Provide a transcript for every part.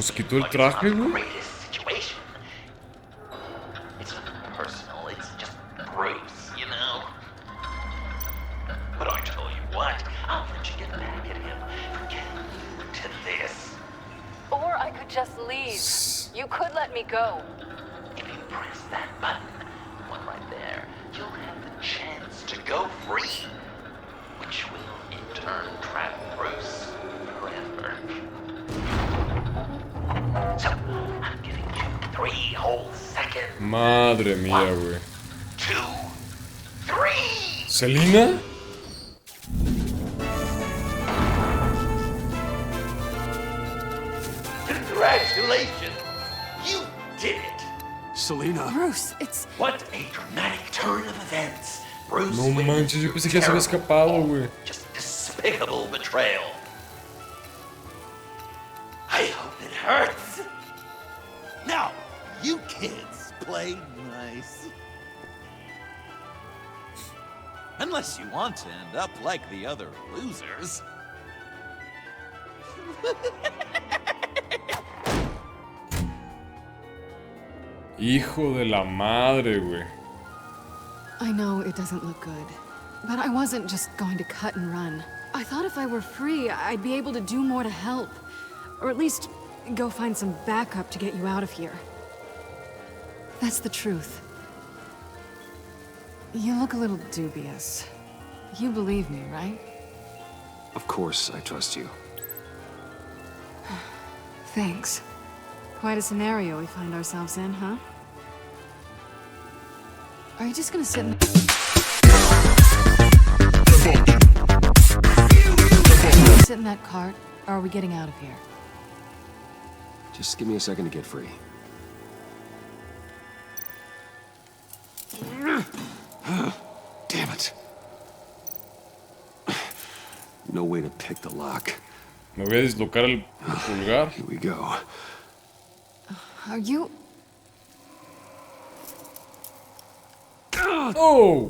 nos quitó el traje, güey. It's not personal, it's just Bruce, you know? But I tell you what, I'll let you get back at him for getting you to this. Or I could just leave. You could let me go. If you press that button, one right there, you'll have the chance to go free, which will in turn trap Bruce forever. So, I'm giving you 3 whole seconds. Madre mía, güey. 2, 3. ¿Selina? Congratulations! You did it! Selina. Bruce, it's... What a dramatic turn of events! Bruce No manches, yo pensé que ya se había escapado, güey. Just despicable betrayal. I hope it hurts. Now, you kids play nice. Unless you want to end up like the other losers. Hijo de la madre, güey. I know it doesn't look good, but I wasn't just going to cut and run. I thought if I were free, I'd be able to do more to help. Or at least go find some backup to get you out of here. That's the truth. You look a little dubious. You believe me, right? Of course, I trust you. Thanks. Quite a scenario we find ourselves in, huh? Are you just gonna sit in... sit in that cart, or are we getting out of here? Just give me a second to get free. Damn it. No way to pick the lock. Me voy a dislocar el pulgar. Here we go. Are you... ¡Oh!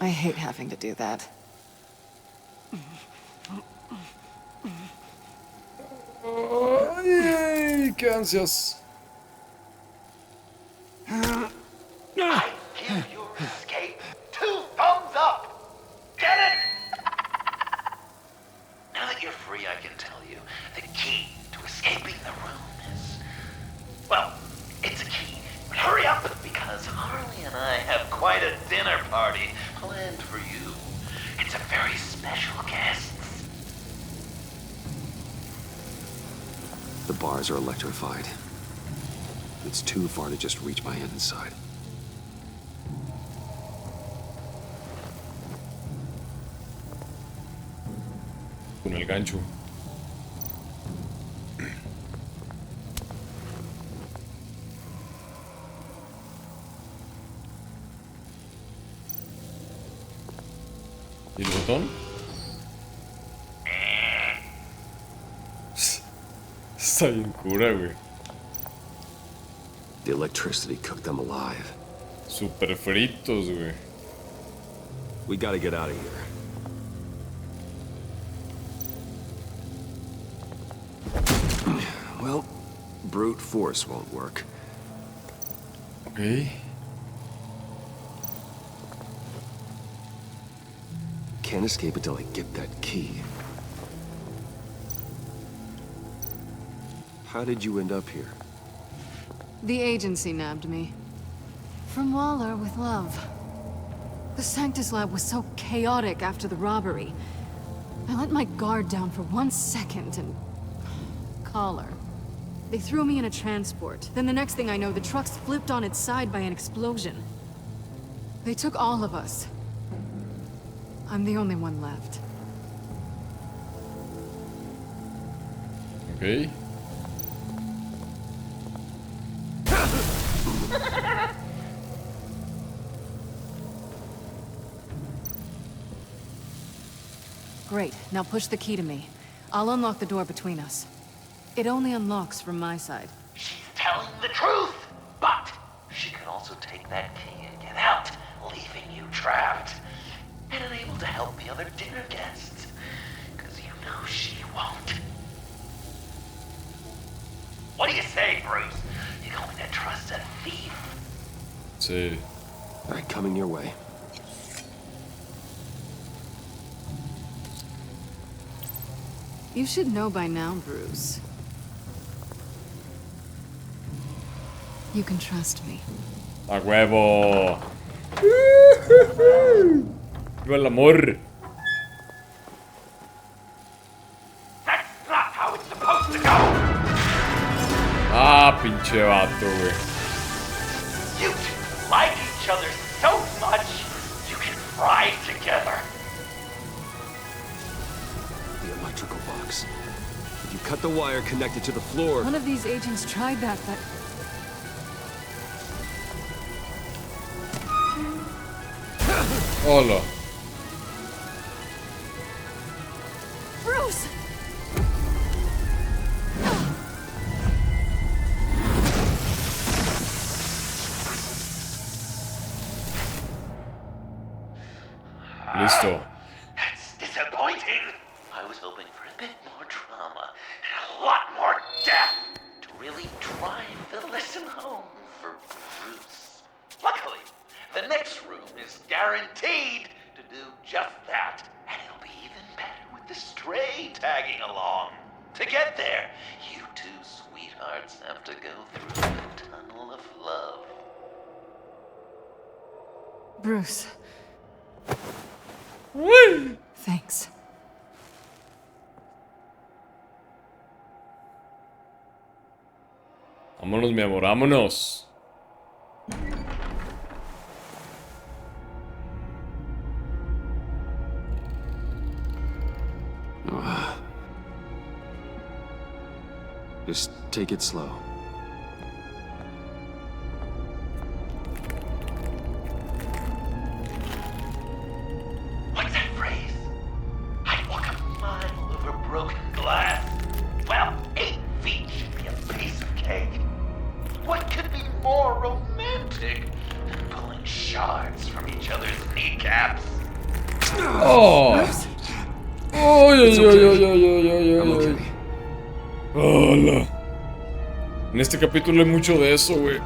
I hate having to do that. ¡Ay, qué ansias! I give your escape 2 thumbs up. Get it? Now that you're free, I can tell you the key to escaping the room is... Well, it's a key. But hurry up, because Harley and I have quite a dinner party planned for you. It's a very special guest. The bars are electrified. It's too far to just reach my hand inside. Con el gancho. ¿Y el botón? Está bien cura, güey. The electricity cooked them alive. Super fritos, güey. We gotta get out of here. Well, brute force won't work. Okay. Can't escape until I get that key. How did you end up here? The agency nabbed me. From Waller with love. The Sanctus lab was so chaotic after the robbery. I let my guard down for 1 second and... collar. They threw me in a transport. Then the next thing I know, the truck's flipped on its side by an explosion. They took all of us. I'm the only one left. Okay. Great. Now push the key to me. I'll unlock the door between us. It only unlocks from my side. She's telling the truth, but she could also take that key and get out, leaving you trapped and unable to help the other dinner guests, because you know she won't. What do you say, Bruce? You going to trust a thief? Sí. All right, coming your way. You should know by now, Bruce. You can trust me. ¡A huevo! ¡Viva el amor! That's not how it's supposed to go! Ah, pinche vato, güey. You two like each other so much, you can fry together. The electrical box. If you cut the wire connected to the floor... One of these agents tried that, but... Hola. Bruce! Listo. That's disappointing. I was hoping for a bit more drama and a lot more death to really drive the lesson home for Bruce. Luckily, the next room is guaranteed to do just that, and it'll be even better with the stray tagging along. To get there, you two sweethearts have to go through the tunnel of love. Bruce. Thanks. Vámonos, mi amor, vámonos. Just take it slow. What's that phrase? I'd walk a mile over broken glass. Well, 8 feet should be a piece of cake. What could be more romantic than pulling shards from each other's kneecaps? Oh. Oh, It's okay. I'm ay. okay. Hola. En este capítulo hay mucho de eso, güey.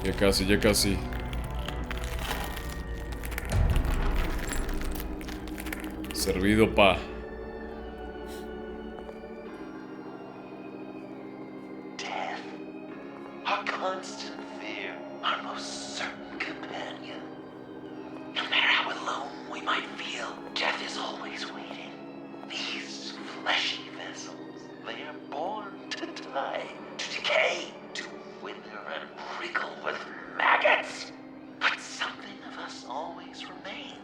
Ya casi, ya casi. Servido, pa. Death. Our constant fear. Our most certain companion. No matter how alone we might feel, death is always waiting. These fleshy vessels, they are born to die, to decay, to wither and wriggle with maggots. But something of us always remains.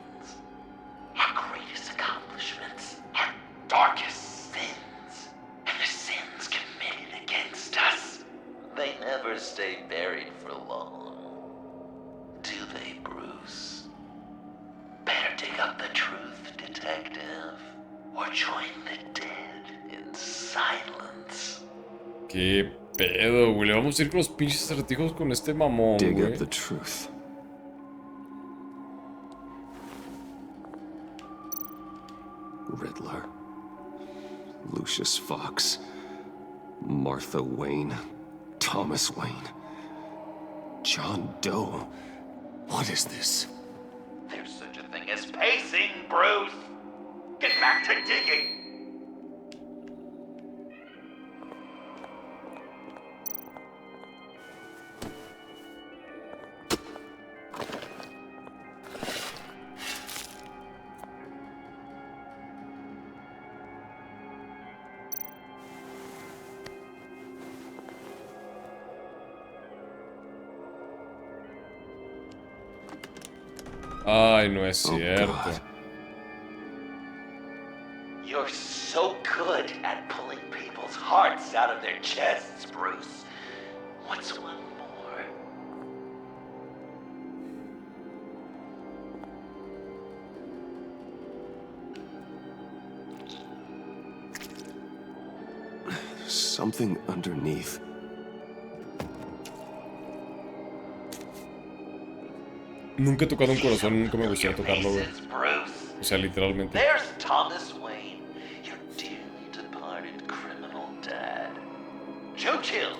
Our greatest accomplishments, our darkest sins, and the sins committed against us. They never stay buried for long. Do they, Bruce? Better dig up the truth, detective, or join the dead in silence. Qué pedo, güey. Le vamos a ir con los pinches acertijos con este mamón, Dig güey. up the truth. Riddler. Lucius Fox. Martha Wayne. Thomas Wayne. John Doe. What is this? There's such a thing as pacing, Bruce. Get back to digging. Ay, no es Oh, cierto. God. You're so good at pulling people's hearts out of their chests, Bruce. What's one more? something underneath. Nunca he tocado un corazón, nunca me gustaría tocarlo, güey. Bruce. O sea, literalmente. There's Thomas Wayne, your dearly departed criminal dad. Joe Chill,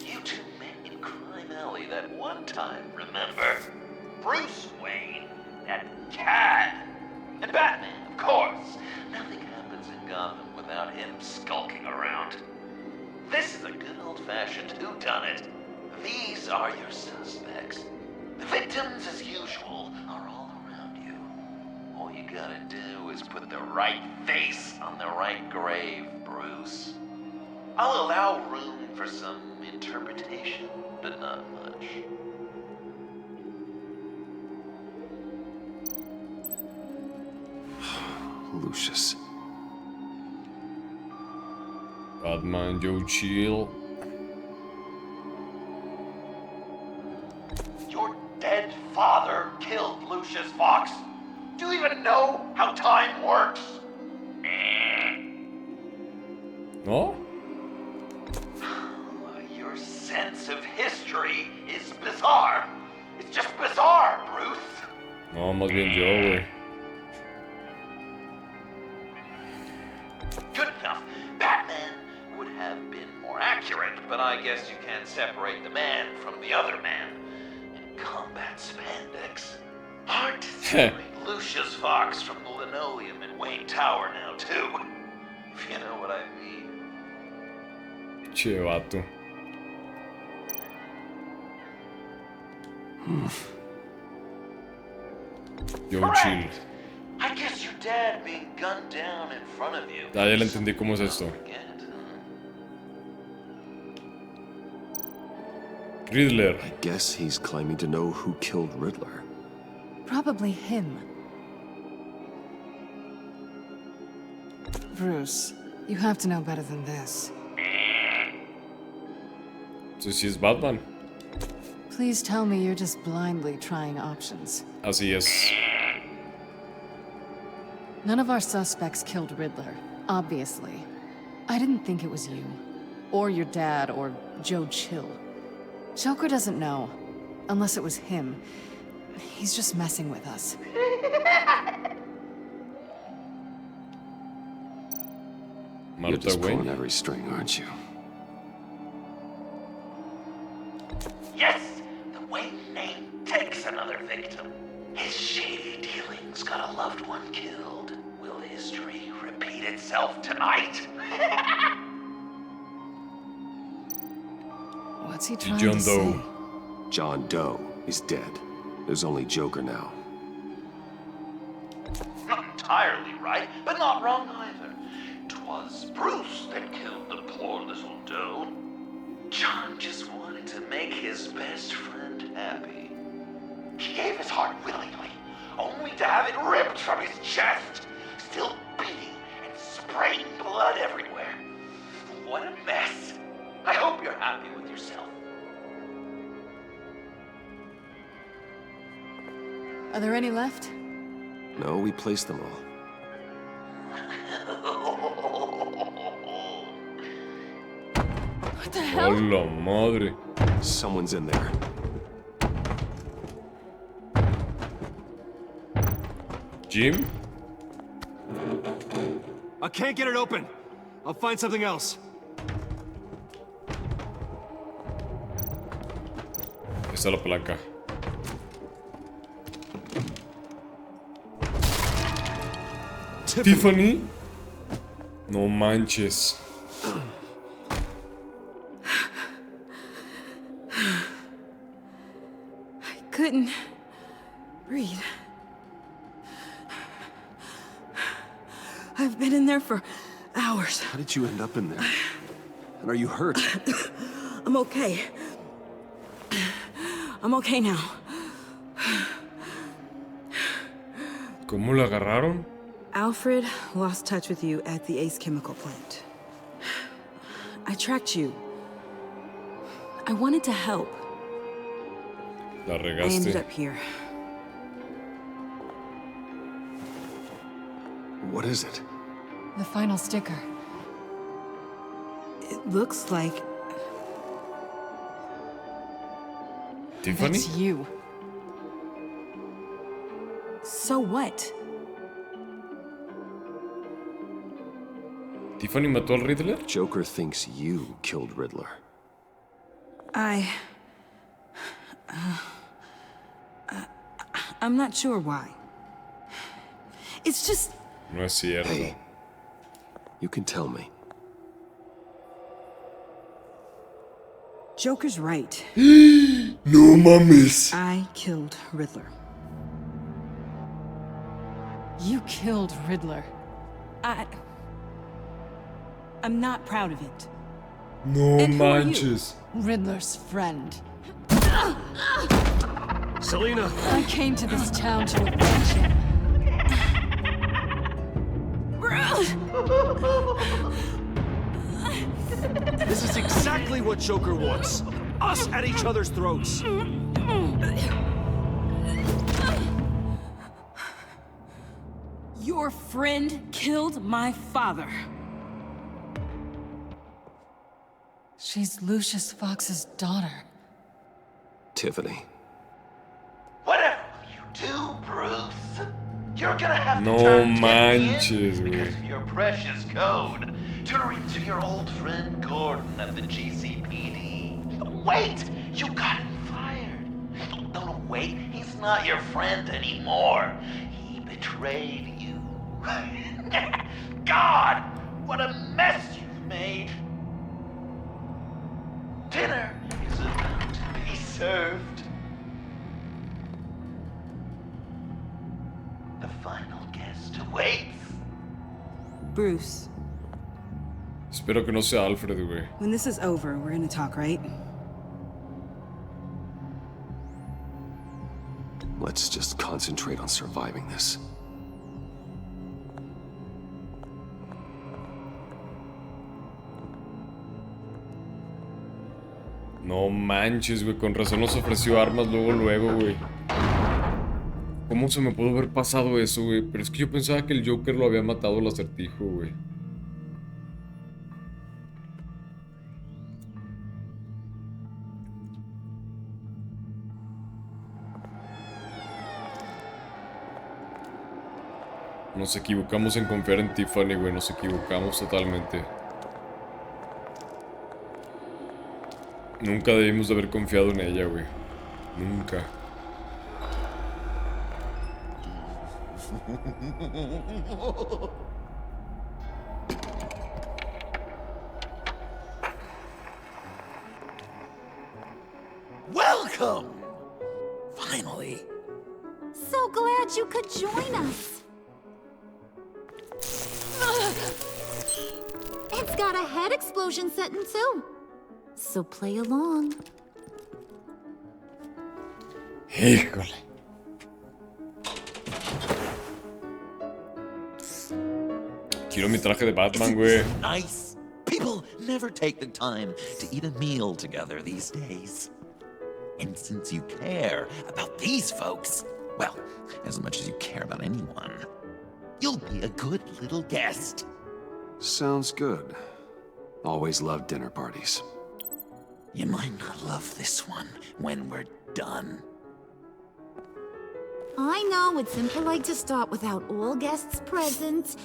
you two met in Crime Alley that one time, remember? Bruce Wayne, that cat. And Batman, of course. Nothing happens in Gotham without him skulking around. This is a good old-fashioned whodunit. These are your suspects. The victims, as usual, are all around you. All you gotta do is put the right face on the right grave, Bruce. I'll allow room for some interpretation, but not much. Lucius. Batman, Joe Chill. Your dead father killed Lucius Fox. Do you even know how time works? ¿No? Your sense of history is bizarre. It's just bizarre, Bruce. No, más bien yo, güey. Good enough. Batman would have been more accurate, but I guess you can't separate the man from the other man. In combat spandex. Hard to separate Lucius Fox from the linoleum in Wayne Tower now, too. If you know what I mean. Che, vato. Joe Chill. I guess your dad being gunned down in front of you. Ah, ya le entendí cómo es esto. Riddler. I guess he's claiming to know who killed Riddler. Probably him. Bruce, you have to know better than this. So sí es Batman. Please tell me you're just blindly trying options. Así es. None of our suspects killed Riddler, obviously. I didn't think it was you, or your dad, or Joe Chill. Joker doesn't know, unless it was him. He's just messing with us. You're Martha just pulling Wayne. every string, aren't you? Yes, the Wayne name takes another victim. His shady dealings got a loved one killed. Will history repeat itself tonight? What's he trying John to say? Doe. John Doe is dead. There's only Joker now. Not entirely right, but not wrong either. 'Twas Bruce that killed the poor little Doe. John just wanted to make his best friend happy. He gave his heart willingly, only to have it ripped from his chest, still beating and spraying blood everywhere. What a mess. I hope you're happy with yourself. Are there any left? No, we placed them all. What the hell? Hola madre. Someone's in there. Jim. I can't get it open. I'll find something else. Está la palanca. Tiffany. No manches. I couldn't breathe. I've been in there for hours. How did you end up in there? And are you hurt? I'm okay. I'm okay now. ¿Cómo la agarraron? Alfred lost touch with you at the Ace Chemical plant. I tracked you. I wanted to help. La I ended regaste. up here. What is it? The final sticker. It looks like... ¿Tiffany? That's you. So what? ¿Tiffany mató al Riddler? Joker thinks you killed Riddler. I'm not sure why. It's just... No es cierto. Hey, you can tell me. Joker's right. No mames. I killed Riddler. You killed Riddler. I'm not proud of it. No And who are you? manches. Riddler's friend. Selena! I came to this town to avenge him. This is exactly what Joker wants. Us at each other's throats. Your friend killed my father. She's Lucius Fox's daughter. Tiffany. Whatever you do, Bruce, you're gonna have to No turn Tiffany manches, in güey. because of your precious code. Turn her into your old friend Gordon at the GCPD. Wait, you got him fired. No, wait, he's not your friend anymore. He betrayed you. God, what a mess you've made. Dinner is about to be served. The final guest awaits. Bruce, Espero que no sea Alfred, güey. when this is over, we're gonna talk, right? Let's just concentrate on surviving this. No manches, güey. Con razón nos ofreció armas luego, güey. ¿Cómo se me pudo haber pasado eso, güey? Pero es que yo pensaba que el Joker lo había matado al Acertijo, güey. Nos equivocamos en confiar en Tiffany, güey. Nos equivocamos totalmente. Nunca debimos de haber confiado en ella, güey. Nunca. Welcome! Finally. So glad you could join us. It's got a head explosion setting too. So play along. Híjole. Quiero mi traje de Batman, güey. Nice. People never take the time to eat a meal together these days. And since you care about these folks, well, as much as you care about anyone, you'll be a good little guest. Sounds good. Always loved dinner parties. You might not love this one when we're done. I know it's impolite to start without all guests present,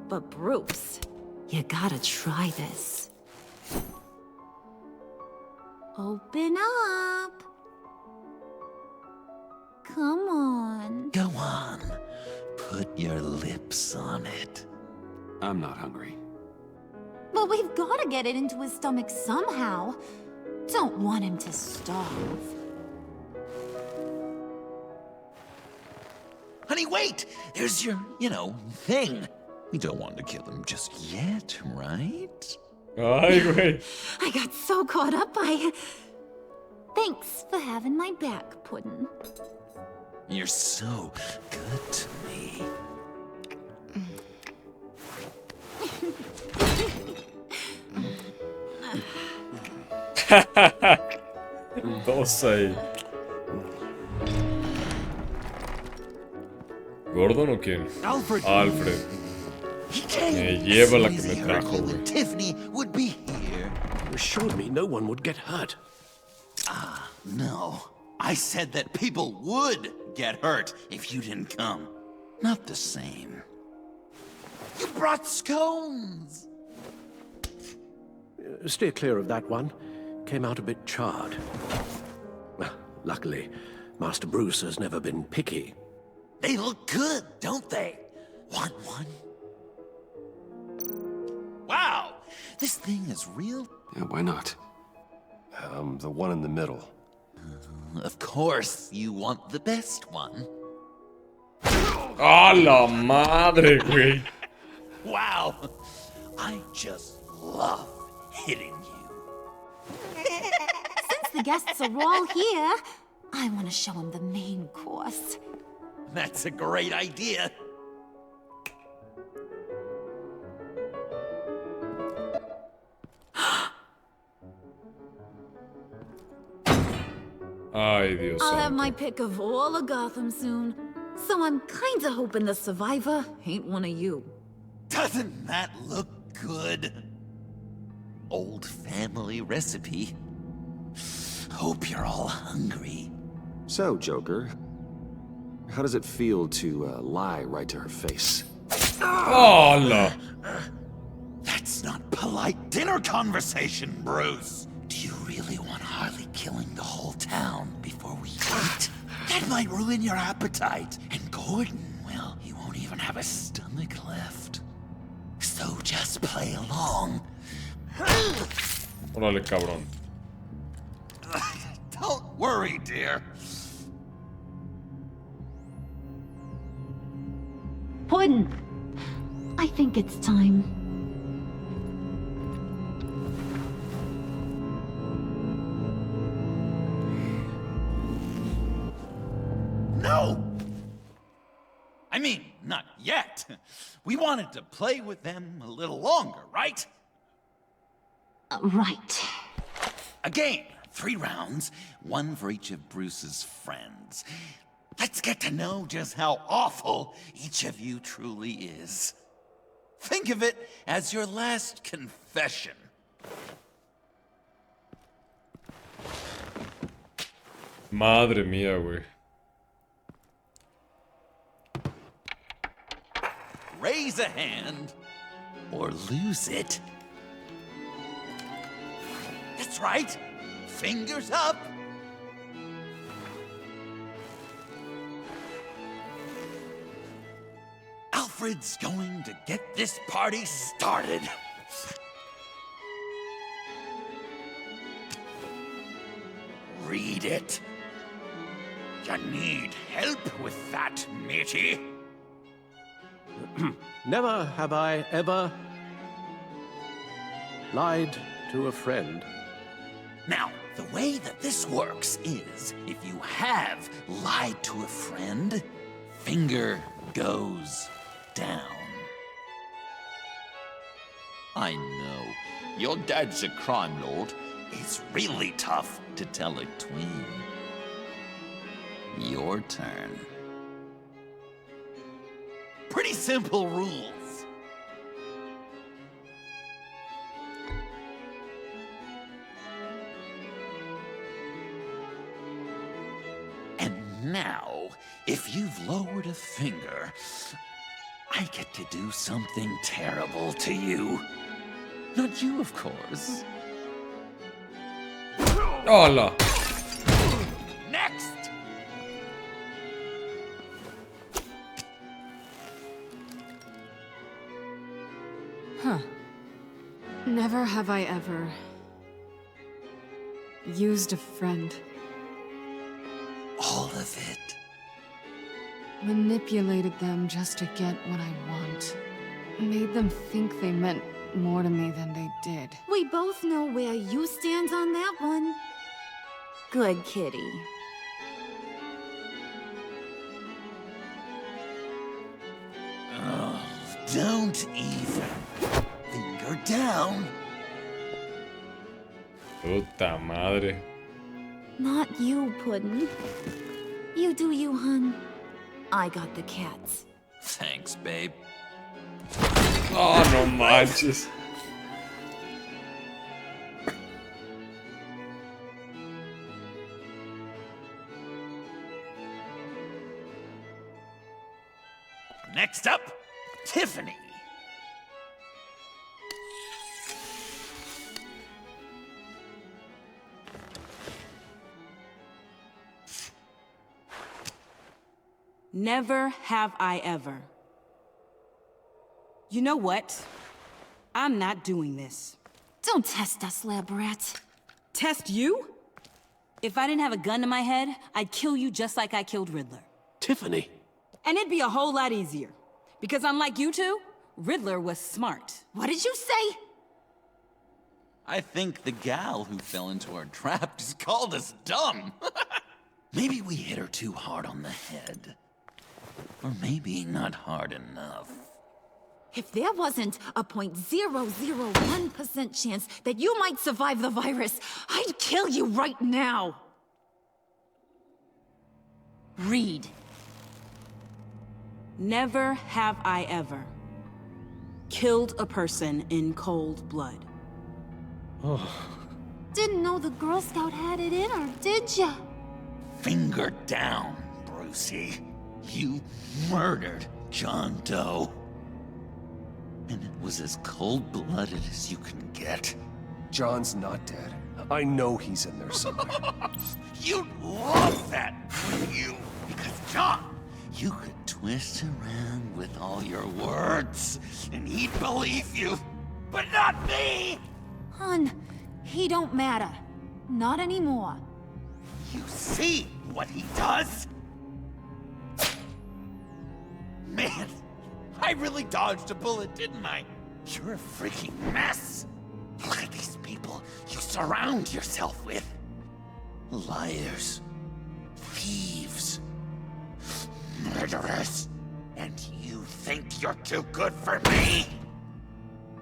but Bruce, you gotta try this. Open up. Come on. Go on. Put your lips on it. I'm not hungry. But we've gotta get it into his stomach somehow. Don't want him to starve. Honey, wait! There's your, thing. We don't want to kill him just yet, right? Ay, güey. I got so caught up by... Thanks for having my back, Puddin'. You're so good to me. Dos ahí. ¿Gordon o quién? Alfred! Alfred. He came Me lleva la as que soon as me he heard trajo, you güey. and Tiffany would be here. assured me no one would get hurt. No. I said that people would get hurt if you didn't come. Not the same. You brought scones! Steer clear of that one. Came out a bit charred. Luckily, Master Bruce has never been picky. They look good, don't they? Want one? Wow! This thing is real. Yeah, why not? The one in the middle. Of course, you want the best one. ¡A la madre, güey! Wow! I just love hitting you. Since the guests are all here, I want to show them the main course. That's a great idea. Ay, Dios I'll have santo. my pick of all of Gotham soon. So I'm kinda hoping the survivor ain't one of you. Doesn't that look good? Old family recipe. Hope you're all hungry. So, Joker, how does it feel to lie right to her face? ¡Hala! That's not polite dinner conversation, Bruce. Do you really want Harley killing the whole town before we eat? That might ruin your appetite. And Gordon, well, he won't even have a stomach left. So just play along. Órale, cabrón. Don't worry, dear. Puddin', I think it's time. No! I mean, not yet. We wanted to play with them a little longer, right? Right. A game, 3 rounds, 1 for each of Bruce's friends. Let's get to know just how awful each of you truly is. Think of it as your last confession. Madre mía, güey. Raise a hand, or lose it. That's right. Fingers up. Alfred's going to get this party started. Read it. You need help with that, matey? Never have I ever lied to a friend. Now, the way that this works is, if you have lied to a friend, finger goes down. I know, your dad's a crime lord. It's really tough to tell a twin. Your turn. Pretty simple rules. And now, if you've lowered a finger, I get to do something terrible to you. Not you, of course. ¡Hala! Next! Huh. Never have I ever used a friend. All of it. Manipulated them just to get what I want. Made them think they meant more to me than they did. We both know where you stand on that one. Good kitty. Oh, don't even. Finger down. Puta madre. Not you, Puddin'. You do you, hun. I got the cats. Thanks, babe. ¡Oh, no manches! Next up, Tiffany. Never have I ever. You know what? I'm not doing this. Don't test us, lab rat. Test you? If I didn't have a gun to my head, I'd kill you just like I killed Riddler. Tiffany. And it'd be a whole lot easier. Because unlike you two, Riddler was smart. What did you say? I think the gal who fell into our trap just called us dumb. Maybe we hit her too hard on the head. Or maybe not hard enough. If there wasn't a 0.001% chance that you might survive the virus, I'd kill you right now. Read. Never have I ever killed a person in cold blood. Didn't know the Girl Scout had it in her, did ya? Finger down, Brucey. You murdered John Doe. And it was as cold-blooded as you can get. John's not dead. I know he's in there somewhere. You'd love that, wouldn't you? Because, John, you could twist around with all your words, and he'd believe you. But not me! Hun, he don't matter. Not anymore. You see what he does? Man, I really dodged a bullet, didn't I? You're a freaking mess. Look at these people you surround yourself with. Liars, thieves, murderers. And you think you're too good for me?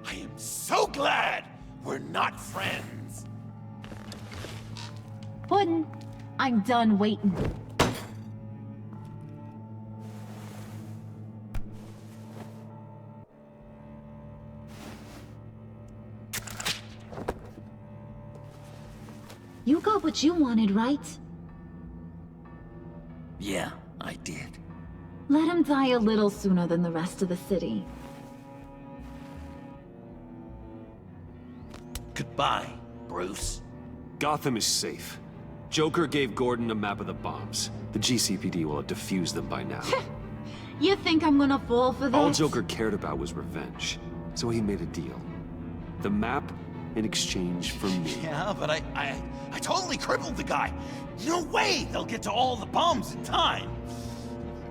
I am so glad we're not friends. Puddin', I'm done waiting. You got what you wanted, right? Yeah, I did. Let him die a little sooner than the rest of the city. Goodbye, Bruce. Gotham is safe. Joker gave Gordon a map of the bombs. The GCPD will have defused them by now. You think I'm gonna fall for that? All Joker cared about was revenge, so he made a deal. The map in exchange for me. Yeah, but I totally crippled the guy. No way they'll get to all the bombs in time.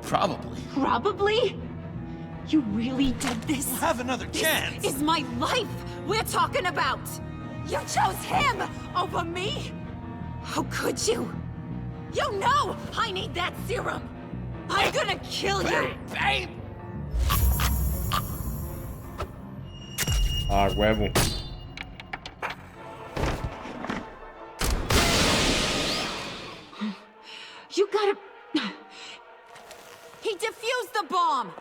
Probably. Probably? You really did this? We'll have another chance. This is my life we're talking about! You chose him over me? How could you? You know I need that serum! I'm gonna kill you! Babe! Ah, huevo. You gotta... He defused the bomb!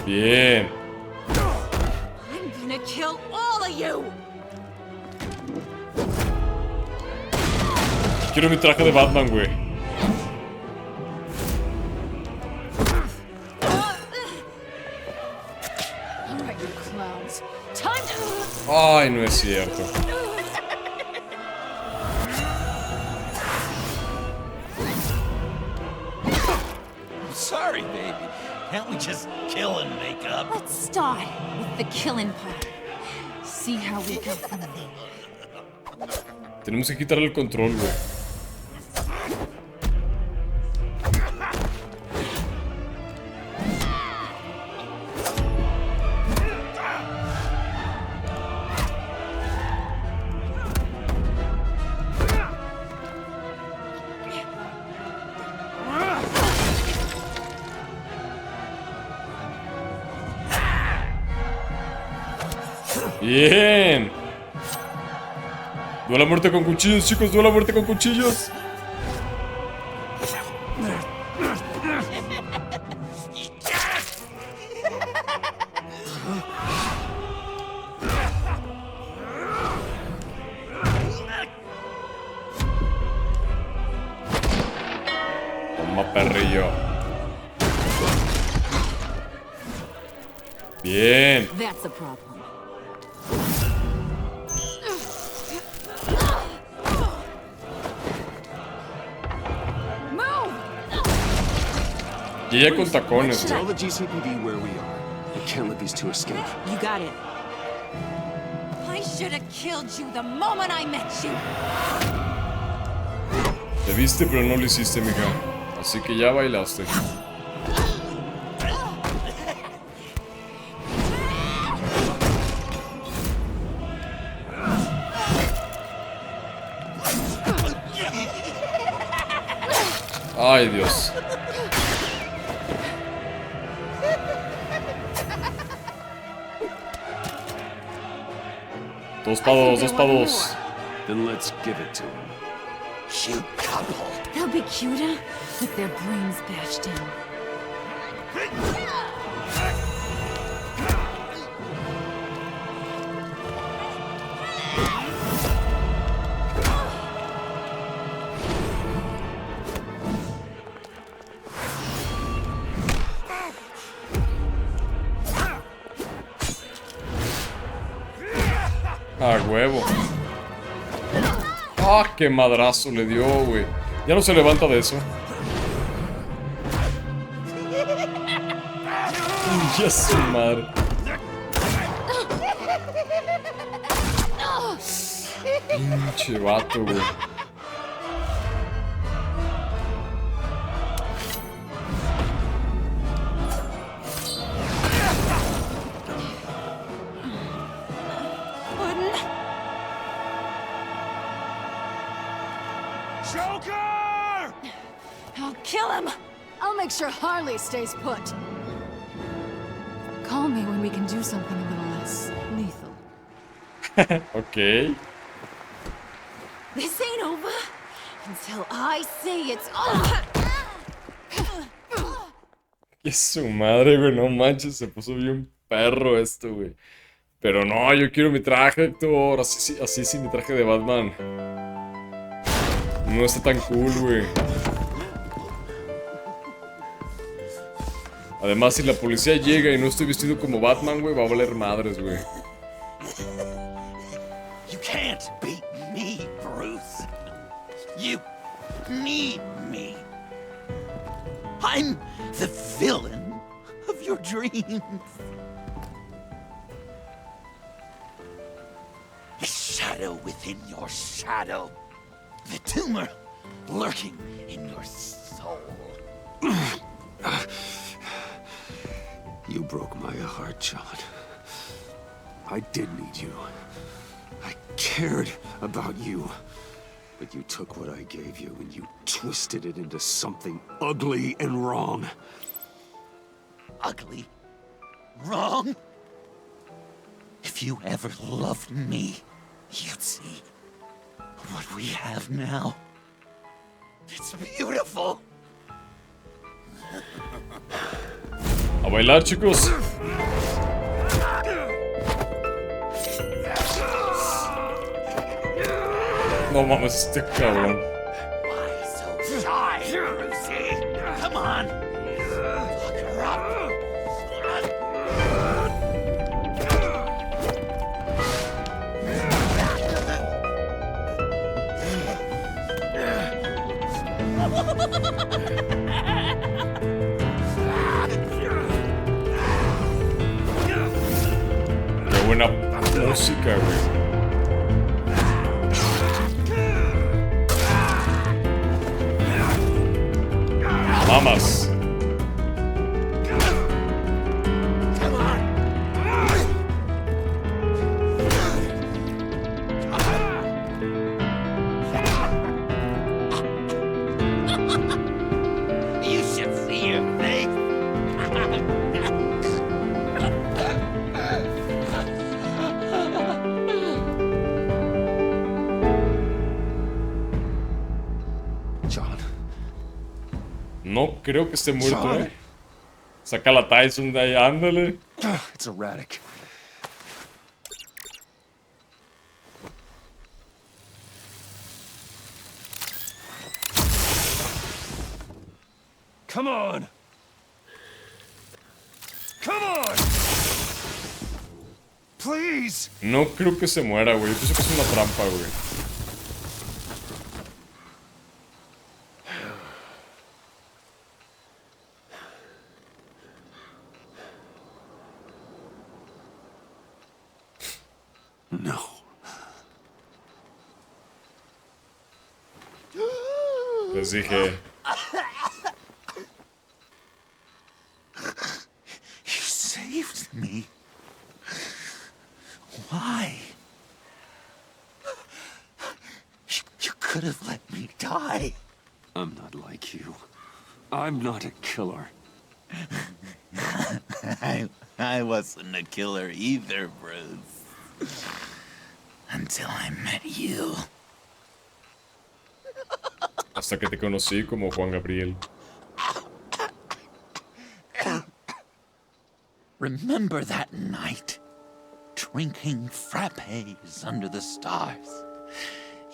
Bien. I'm gonna kill all of you! Quiero mi traje de Batman, güey. Alright, you clowns. Time to... Ay, no es cierto. Sorry, baby. Can't we just kill and make up? Let's start with the killing part. See how we go from there. Tenemos que quitarle el control, güey. Bien. Duele a muerte con cuchillos, chicos. Duele a muerte con cuchillos. Toma, perrillo. Bien. That's a problem. Y ella con tacones, Tell güey. the GCPD where we are. We can't let these two escape. You got it. I should have killed you the moment I met you. Te viste, pero no lo hiciste, mija. Así que ya bailaste. Ay, Dios. Dos pa' dos. Then let's give it to him. You couple. They'll be cuter with their brains bashed in. Ah, huevo. Ah, qué madrazo le dio, güey. Ya no se levanta de eso. Ya su madre. Pinche vato, güey. Joker! I'll kill him. I'll make sure Harley stays put. Call me when we can do something a little less lethal. Ok. This ain't over until I say it's over. Que su madre, güey. No manches, se puso bien perro esto, güey. Pero no, yo quiero mi traje, Héctor. Así sí, mi traje de Batman. No está tan cool, güey. Además, si la policía llega y no estoy vestido como Batman, güey, va a valer madres, güey. You can't beat me, Bruce. You need me. I'm the villain of your dreams. A shadow within your shadow. The tumor lurking in your soul. You broke my heart, John. I did need you. I cared about you. But you took what I gave you and you twisted it into something ugly and wrong. Ugly? Wrong? If you ever loved me, you'd see what we have now. It's beautiful. A bailar, chicos. No mames, este cabrón. Why so shy, Brucey? Come on. Fuck her up. Qué buena música, güey. Mamas. You should see your face. John. No creo que esté muerto, eh. Saca la Tyson de ahí, ándale. It's erratic. Come on! Come on! Please! No creo que se muera, güey. Yo pienso que es una trampa, güey. No. Les dije. You saved me. Why? You could have let me die. I'm not like you. I'm not a killer. I wasn't a killer either, Bruce. Until I met you. Hasta que te conocí como Juan Gabriel. Remember that night? Drinking frappes under the stars.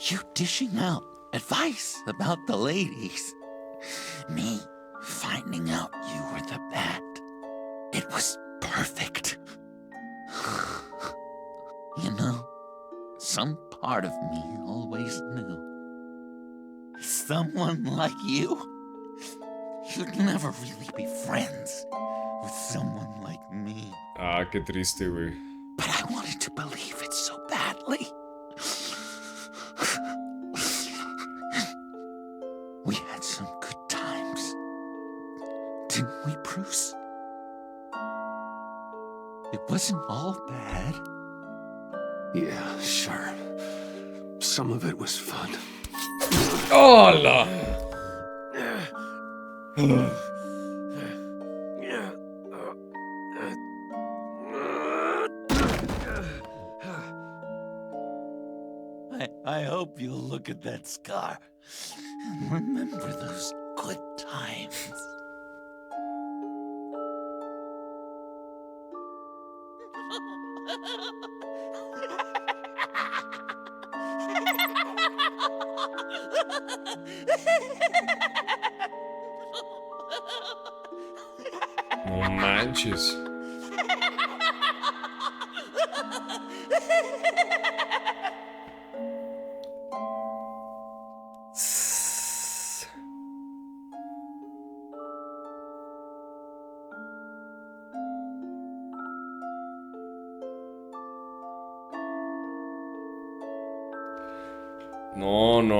You dishing out advice about the ladies. Me finding out you were the bat. It was perfect. You know, some part of me always knew. Someone like you, you'd never really be friends with someone like me. Ah, qué triste, güey. But I wanted to believe it so badly. We had some good times, didn't we, Bruce? It wasn't all bad. Yeah, sure. Some of it was fun. ¡Hola! I hope you'll look at that scar and remember those good times. No manches.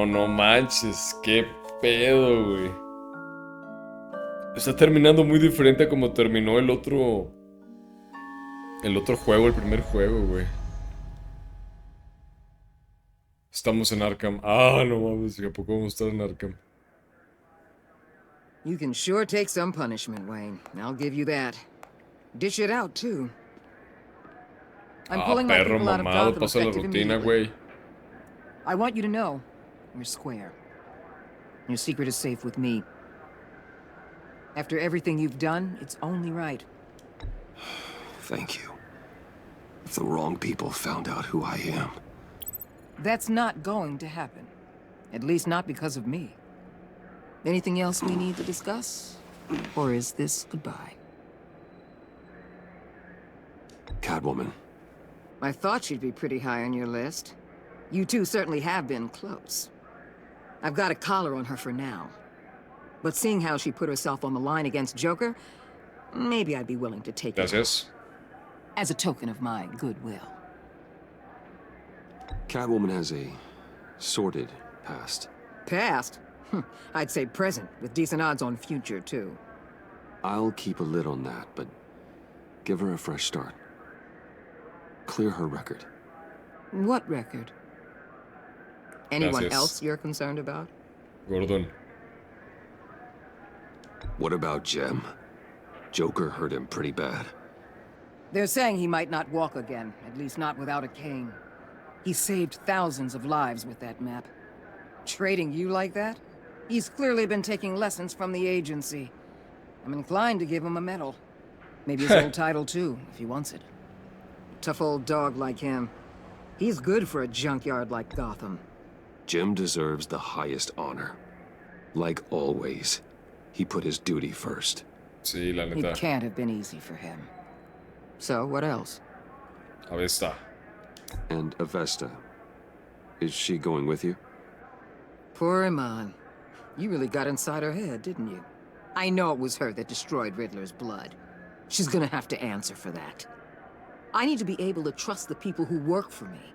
No manches, qué pedo, güey. Está terminando muy diferente a como terminó el otro juego, el primer juego, güey. Estamos en Arkham. Ah, no mames, ¿a poco vamos a estar en Arkham? You can sure take some punishment, Wayne. I'll give you that. Dish it out, too. I'm pulling my perro people out of mamado, Gotham pasa la effective rutina, immediately. güey. I want you to know, you're square. Your secret is safe with me. After everything you've done, it's only right. Thank you. If the wrong people found out who I am... That's not going to happen. At least not because of me. Anything else we need to discuss? Or is this goodbye? Catwoman. I thought she'd be pretty high on your list. You two certainly have been close. I've got a collar on her for now. But seeing how she put herself on the line against Joker, maybe I'd be willing to take it Gracias. as a token of my goodwill. Catwoman has a sordid past. Past? I'd say present, with decent odds on future, too. I'll keep a lid on that, but give her a fresh start. Clear her record. What record? Anyone Gracias. else you're concerned about? Gordon. What about Jem? Joker hurt him pretty bad. They're saying he might not walk again, at least not without a cane. He saved thousands of lives with that map. Trading you like that? He's clearly been taking lessons from the agency. I'm inclined to give him a medal. Maybe his old title too, if he wants it. Tough old dog like him. He's good for a junkyard like Gotham. Jem deserves the highest honor. Like always, He put his duty first. Sí, la It neta. can't have been easy for him. So, what else? A ver, está. And Avesta, is she going with you? Poor Iman. You really got inside her head, didn't you? I know it was her that destroyed Riddler's blood. She's gonna have to answer for that. I need to be able to trust the people who work for me.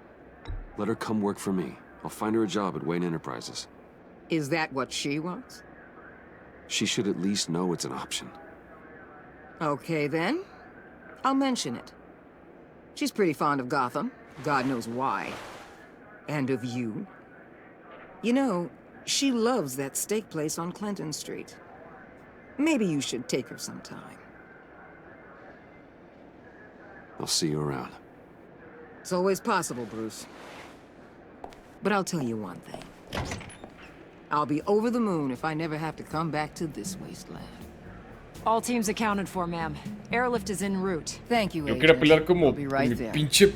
Let her come work for me. I'll find her a job at Wayne Enterprises. Is that what she wants? She should at least know it's an option. Okay, then. I'll mention it. She's pretty fond of Gotham. God knows why. And of you. You know, she loves that steak place on Clinton Street. Maybe you should take her sometime. I'll see you around. It's always possible, Bruce. But I'll tell you one thing. I'll be over the moon if I never have to come back to this wasteland. All teams accounted for, ma'am. Airlift is en route. Thank you, Yo quería Agent. pelear como I'll be right mi there. pinche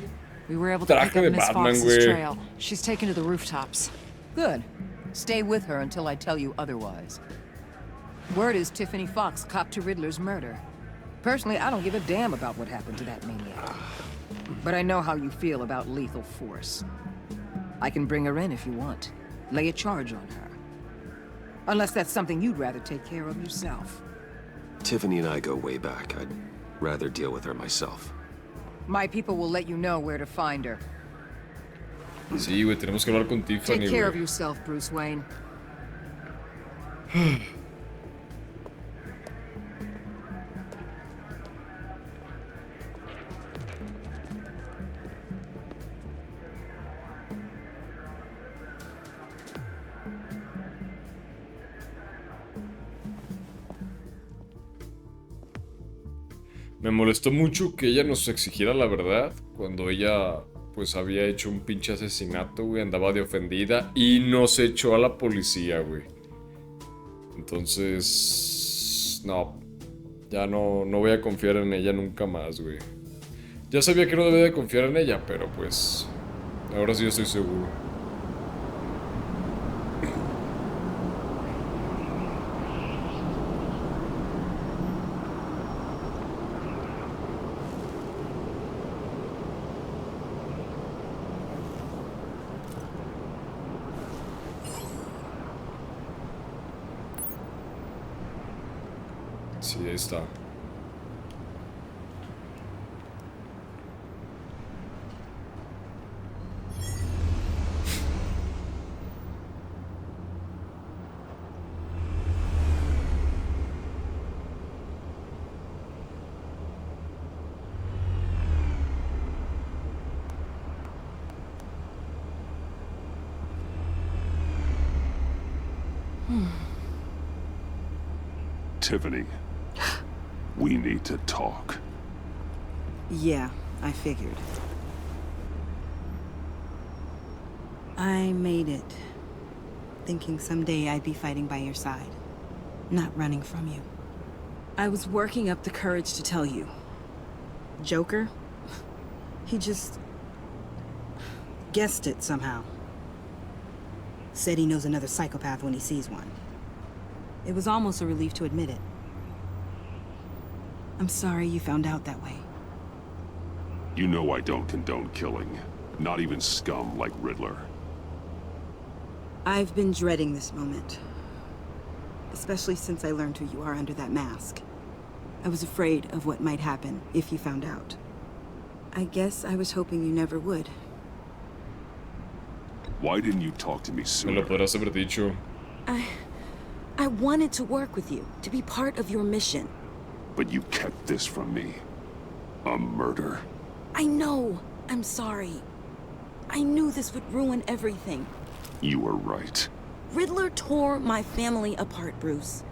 We were able to pick traje up de Miss Batman, Fox's güey. trail. She's taken to the rooftops. Good. Stay with her until I tell you otherwise. Word is Tiffany Fox copped to Riddler's murder. Personally, I don't give a damn about what happened to that maniac. But I know how you feel about lethal force. I can bring her in if you want. Lay a charge on her. Unless that's something you'd rather take care of yourself. Tiffany and I go way back. I'd rather deal with her myself. My people will let you know where to find her. Sí, güey, tenemos que hablar con Take Tiffany, care of güey. yourself, Bruce Wayne. Me molestó mucho que ella nos exigiera la verdad cuando ella pues había hecho un pinche asesinato, güey, andaba de ofendida y nos echó a la policía, güey. Entonces, no, ya no voy a confiar en ella nunca más, güey. Ya sabía que no debía de confiar en ella, pero pues ahora sí estoy seguro. Sí, ahí está. Tiffany, we need to talk. Yeah, I figured. I made it, thinking someday I'd be fighting by your side, not running from you. I was working up the courage to tell you. Joker? He just guessed it somehow. Said he knows another psychopath when he sees one. It was almost a relief to admit it. I'm sorry you found out that way. You know I don't condone killing. Not even scum like Riddler. I've been dreading this moment. Especially since I learned who you are under that mask. I was afraid of what might happen if you found out. I guess I was hoping you never would. Why didn't you talk to me Me sooner? lo podrás haber dicho. I wanted to work with you, to be part of your mission. But you kept this from me. A murder. I know. I'm sorry. I knew this would ruin everything. You were right. Riddler tore my family apart, Bruce.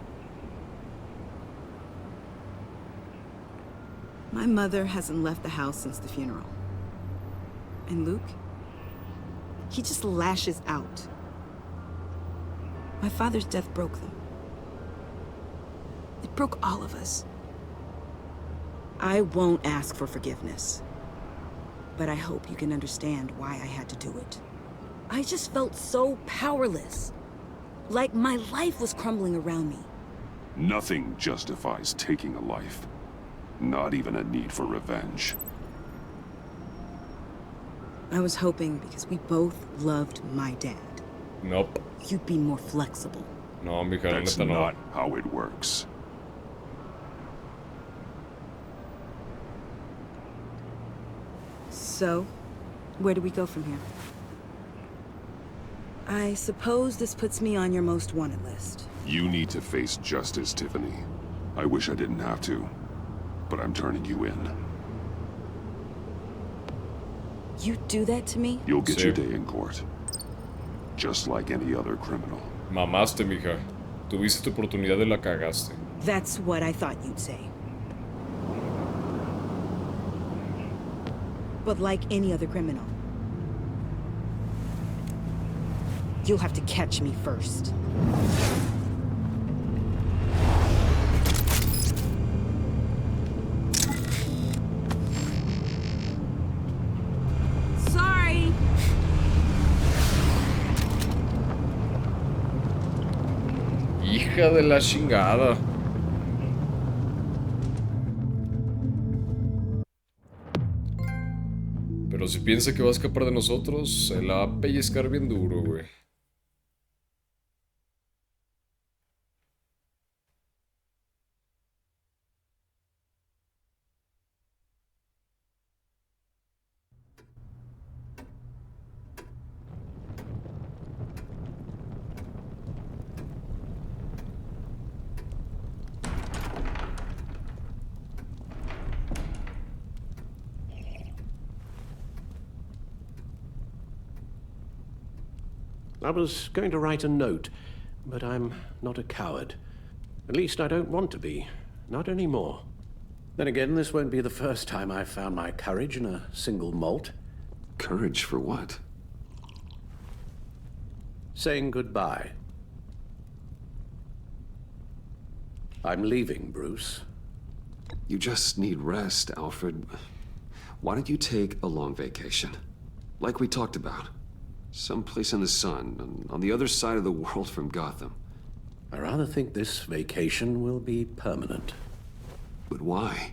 My mother hasn't left the house since the funeral. And Luke? He just lashes out. My father's death broke them. It broke all of us. I won't ask for forgiveness. But I hope you can understand why I had to do it. I just felt so powerless. Like my life was crumbling around me. Nothing justifies taking a life. Not even a need for revenge. I was hoping because we both loved my dad. Nope. You'd be more flexible. No, mija, la That's neta no. not how it works. So, where do we go from here? I suppose this puts me on your most wanted list. You need to face justice, Tiffany. I wish I didn't have to, but I'm turning you in. You'd do that to me? You'll get Sí. your day in court. Just like any other criminal. Mamaste, mija. Tuviste tu oportunidad y la cagaste. That's what I thought you'd say. But like any other criminal, you'll have to catch me first. Sorry. Hija de la chingada. Pero si piensa que va a escapar de nosotros, se la va a pellizcar bien duro, güey. I was going to write a note, but I'm not a coward. At least I don't want to be. Not anymore. Then again, this won't be the first time I've found my courage in a single malt. Courage for what? Saying goodbye. I'm leaving, Bruce. You just need rest, Alfred. Why don't you take a long vacation? Like we talked about. Someplace in the sun, on the other side of the world from Gotham. I rather think this vacation will be permanent. But why?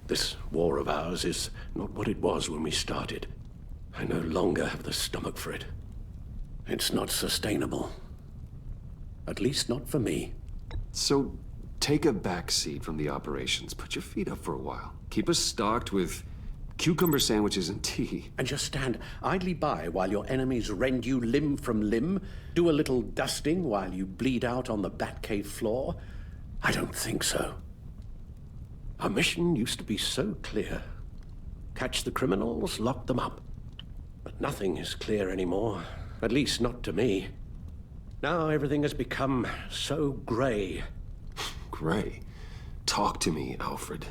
This war of ours is not what it was when we started. I no longer have the stomach for it. It's not sustainable. At least not for me. So, take a back seat from the operations. Put your feet up for a while. Keep us stocked with cucumber sandwiches and tea. And just stand idly by while your enemies rend you limb from limb? Do a little dusting while you bleed out on the Batcave floor? I don't think so. Our mission used to be so clear. Catch the criminals, lock them up. But nothing is clear anymore. At least not to me. Now everything has become so gray. Gray? Talk to me, Alfred.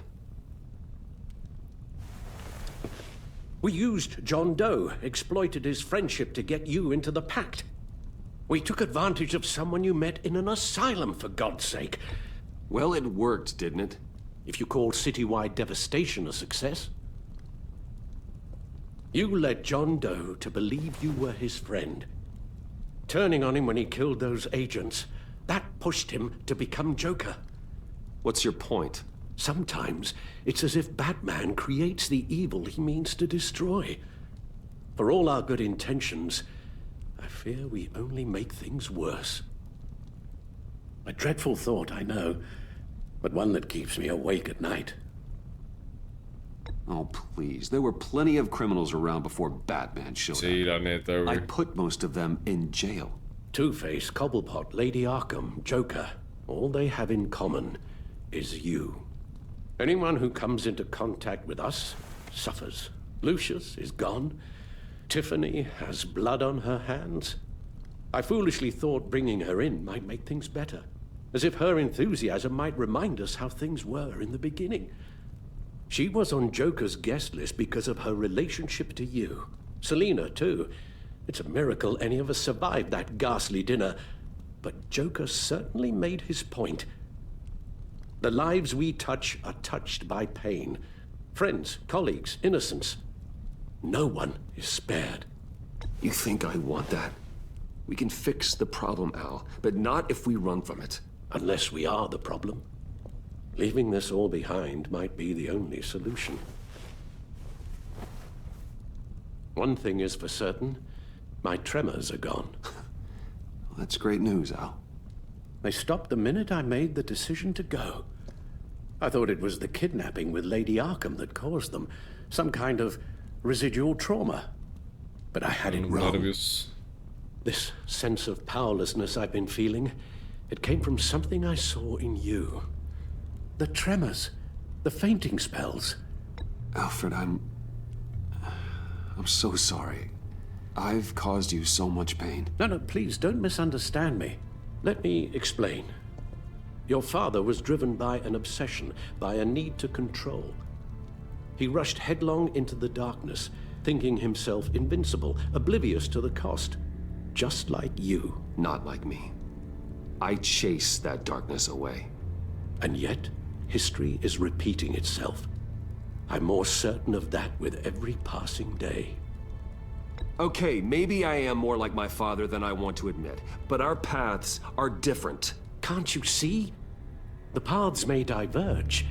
We used John Doe, exploited his friendship to get you into the pact. We took advantage of someone you met in an asylum, for God's sake. Well, it worked, didn't it? If you call citywide devastation a success. You led John Doe to believe you were his friend. Turning on him when he killed those agents, that pushed him to become Joker. What's your point? Sometimes it's as if Batman creates the evil he means to destroy. For all our good intentions, I fear we only make things worse. A dreadful thought, I know, but one that keeps me awake at night. Oh, please. There were plenty of criminals around before Batman showed Sí, up. la neta, I güey. put most of them in jail. Two-Face, Cobblepot, Lady Arkham, Joker, all they have in common is you. Anyone who comes into contact with us suffers. Lucius is gone. Tiffany has blood on her hands. I foolishly thought bringing her in might make things better, as if her enthusiasm might remind us how things were in the beginning. She was on Joker's guest list because of her relationship to you. Selina, too. It's a miracle any of us survived that ghastly dinner. But Joker certainly made his point. The lives we touch are touched by pain. Friends, colleagues, innocents. No one is spared. You think I want that? We can fix the problem, Al, but not if we run from it. Unless we are the problem. Leaving this all behind might be the only solution. One thing is for certain, my tremors are gone. That's great news, Al. They stopped the minute I made the decision to go. I thought it was the kidnapping with Lady Arkham that caused them. Some kind of residual trauma. But I had it wrong. Nervous. This sense of powerlessness I've been feeling, it came from something I saw in you. The tremors, the fainting spells. Alfred, I'm so sorry. I've caused you so much pain. No, please, don't misunderstand me. Let me explain. Your father was driven by an obsession, by a need to control. He rushed headlong into the darkness, thinking himself invincible, oblivious to the cost. Just like you. Not like me. I chased that darkness away. And yet, history is repeating itself. I'm more certain of that with every passing day. Okay, maybe I am more like my father than I want to admit, but our paths are different. Can't you see? The paths may diverge,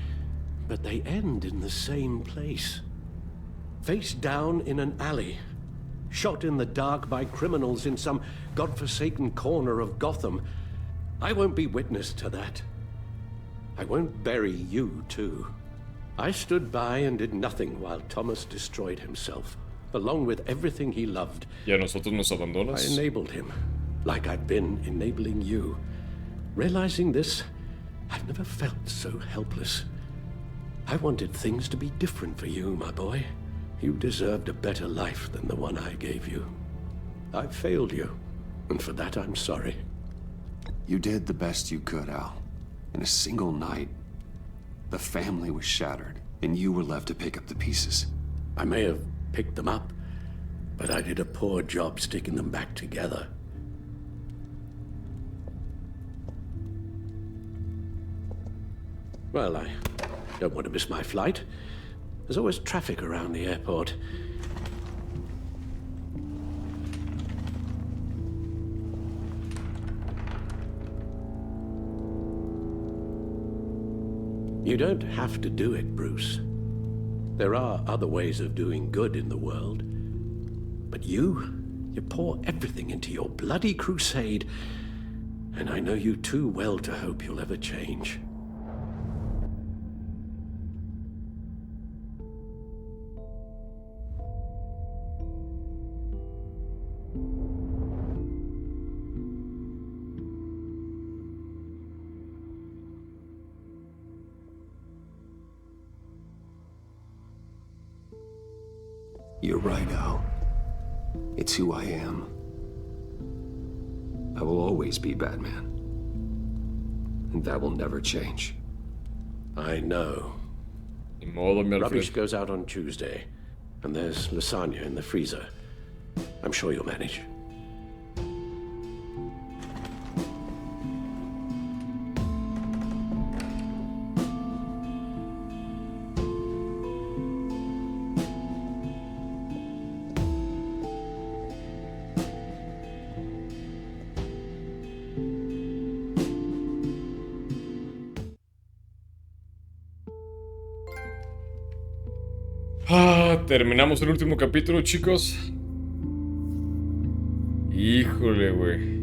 but they end in the same place. Face down in an alley, shot in the dark by criminals in some godforsaken corner of Gotham. I won't be witness to that. I won't bury you, too. I stood by and did nothing while Thomas destroyed himself, along with everything he loved. ¿Y a nosotros nos abandonas? I enabled him, like I've been enabling you. Realizing this, I've never felt so helpless. I wanted things to be different for you, my boy. You deserved a better life than the one I gave you. I failed you, and for that I'm sorry. You did the best you could, Al. In a single night, the family was shattered, and you were left to pick up the pieces. I may have picked them up, but I did a poor job sticking them back together. Well, I don't want to miss my flight. There's always traffic around the airport. You don't have to do it, Bruce. There are other ways of doing good in the world. But you pour everything into your bloody crusade, and I know you too well to hope you'll ever change. You're right, Al. It's who I am. I will always be Batman. And that will never change. I know. Ni modo, mi Rubbish Alfred. goes out on Tuesday, and there's lasagna in the freezer. I'm sure you'll manage. Terminamos el último capítulo, chicos. Híjole, güey.